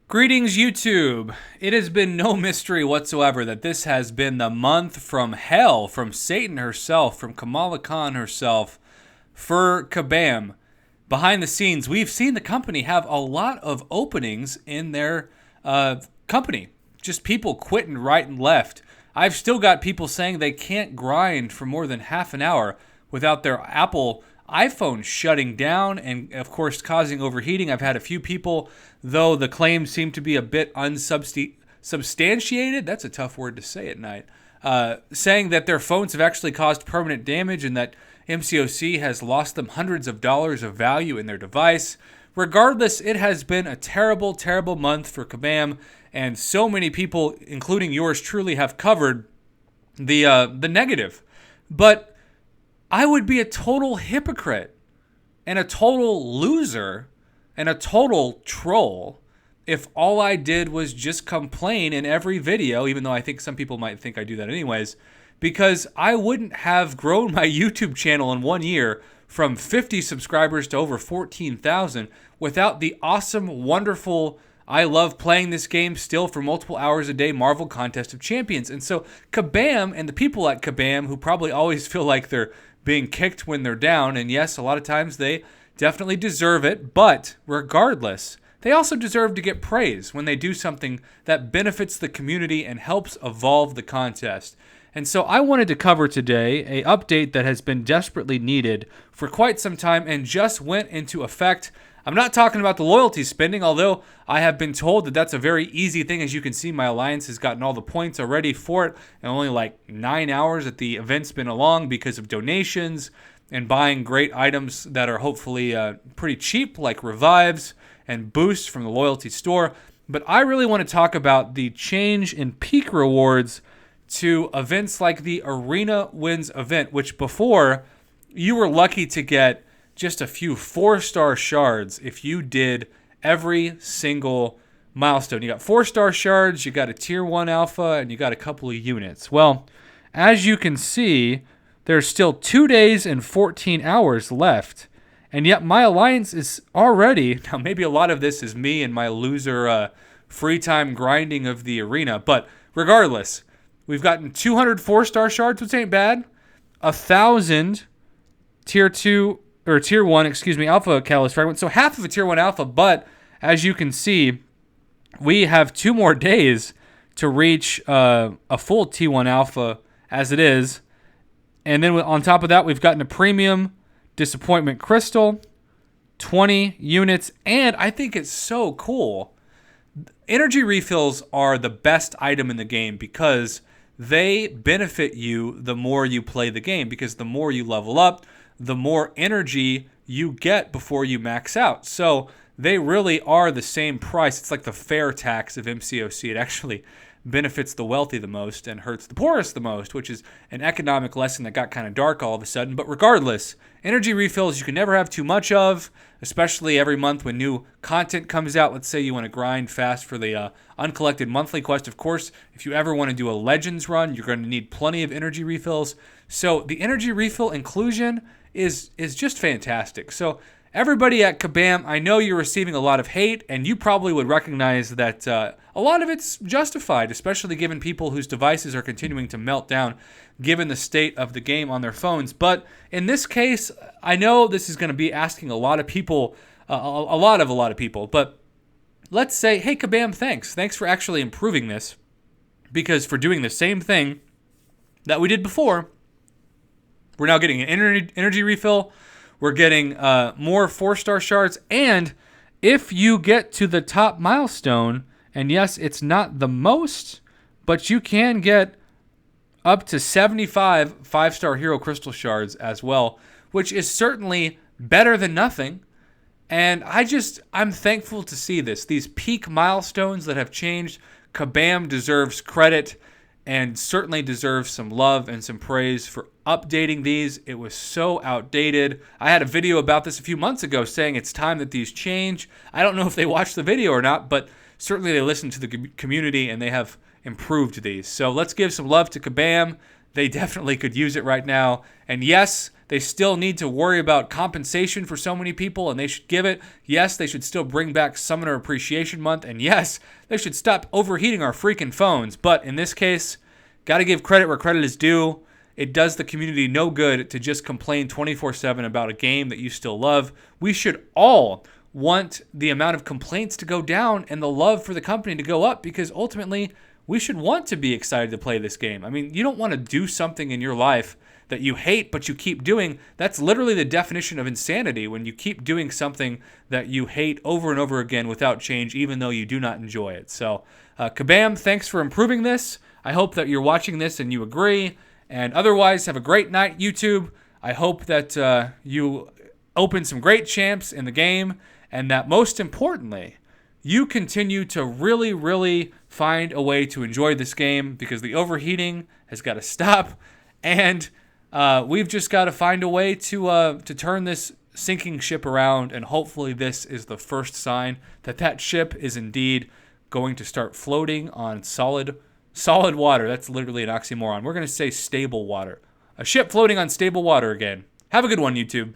Greetings, YouTube. It has been no mystery whatsoever that this has been the month from hell, from Satan herself, from Kamala Khan herself, for Kabam. Behind the scenes, we've seen the company have a lot of openings in their company. Just people quitting right and left. I've still got people saying they can't grind for more than half an hour without their Apple iPhone shutting down and, of course, causing overheating. I've had a few people, though the claims seem to be a bit unsubstantiated, that's a tough word to say at night, saying that their phones have actually caused permanent damage and that MCOC has lost them hundreds of dollars of value in their device. Regardless, it has been a terrible, terrible month for Kabam, and so many people, including yours truly, have covered the negative. But I would be a total hypocrite and a total loser and a total troll if all I did was just complain in every video, even though I think some people might think I do that anyways, because I wouldn't have grown my YouTube channel in 1 year from 50 subscribers to over 14,000 without the awesome, wonderful, I love playing this game still for multiple hours a day Marvel Contest of Champions. And so Kabam and the people at Kabam, who probably always feel like they're being kicked when they're down, and yes, a lot of times they definitely deserve it, but regardless, they also deserve to get praise when they do something that benefits the community and helps evolve the contest. And so I wanted to cover today an update that has been desperately needed for quite some time and just went into effect. I'm not talking about the loyalty spending, although I have been told that that's a very easy thing. As you can see, my alliance has gotten all the points already for it, and only like 9 hours that the event's been along because of donations and buying great items that are hopefully pretty cheap, like revives and boosts from the loyalty store. But I really want to talk about the change in peak rewards to events like the Arena Wins event, which before you were lucky to get just a few 4-star shards if you did every single milestone. You got 4-star shards, you got a tier 1 alpha, and you got a couple of units. Well, as you can see, there's still 2 days and 14 hours left. And yet my alliance is already, now maybe a lot of this is me and my loser free time grinding of the arena, but regardless, we've gotten 200 4-star shards, which ain't bad, 1,000 tier 2 or tier 1, alpha catalyst fragment. So half of a tier 1 alpha, but as you can see, we have 2 more days to reach a full T1 alpha as it is. And then on top of that, we've gotten a premium disappointment crystal, 20 units, and I think it's so cool. Energy refills are the best item in the game because they benefit you the more you play the game, because the more you level up, the more energy you get before you max out. So they really are the same price. It's like the fair tax of MCOC. It actually benefits the wealthy the most and hurts the poorest the most, which is an economic lesson that got kind of dark all of a sudden. But regardless, energy refills you can never have too much of, especially every month when new content comes out. Let's say you want to grind fast for the uncollected monthly quest. Of course, if you ever want to do a Legends run, you're going to need plenty of energy refills. So the energy refill inclusion is just fantastic. So everybody at Kabam, I know you're receiving a lot of hate, and you probably would recognize that a lot of it's justified, especially given people whose devices are continuing to melt down given the state of the game on their phones. But in this case, I know this is going to be asking a lot of people, a lot of people, but let's say, hey, Kabam, thanks. Thanks for actually improving this, because for doing the same thing that we did before, we're now getting an energy refill. We're getting more 4-star shards. And if you get to the top milestone, and yes, it's not the most, but you can get up to 75 5-star hero crystal shards as well, which is certainly better than nothing. And I'm thankful to see this. These peak milestones that have changed, Kabam deserves credit and certainly deserves some love and some praise for updating these. It was so outdated. I had a video about this a few months ago saying it's time that these change. I don't know if they watched the video or not, but certainly they listened to the community and they have improved these. So let's give some love to Kabam. they definitely could use it right now. And yes, they still need to worry about compensation for so many people, and they should give it. Yes, they should still bring back Summoner Appreciation Month, and yes, they should stop overheating our freaking phones. But in this case, got to give credit where credit is due. It does the community no good to just complain 24/7 about a game that you still love. We should all want the amount of complaints to go down and the love for the company to go up, because ultimately we should want to be excited to play this game. I mean, you don't want to do something in your life that you hate but you keep doing. That's literally the definition of insanity, when you keep doing something that you hate over and over again without change, even though you do not enjoy it. So, Kabam, thanks for improving this. I hope that you're watching this and you agree. And otherwise, have a great night, YouTube. I hope that you open some great champs in the game, and that most importantly, you continue to really, really find a way to enjoy this game, because the overheating has got to stop, and we've just got to find a way to turn this sinking ship around, and hopefully this is the first sign that that ship is indeed going to start floating on solid water. That's literally an oxymoron. We're going to say stable water. A ship floating on stable water again. Have a good one, YouTube.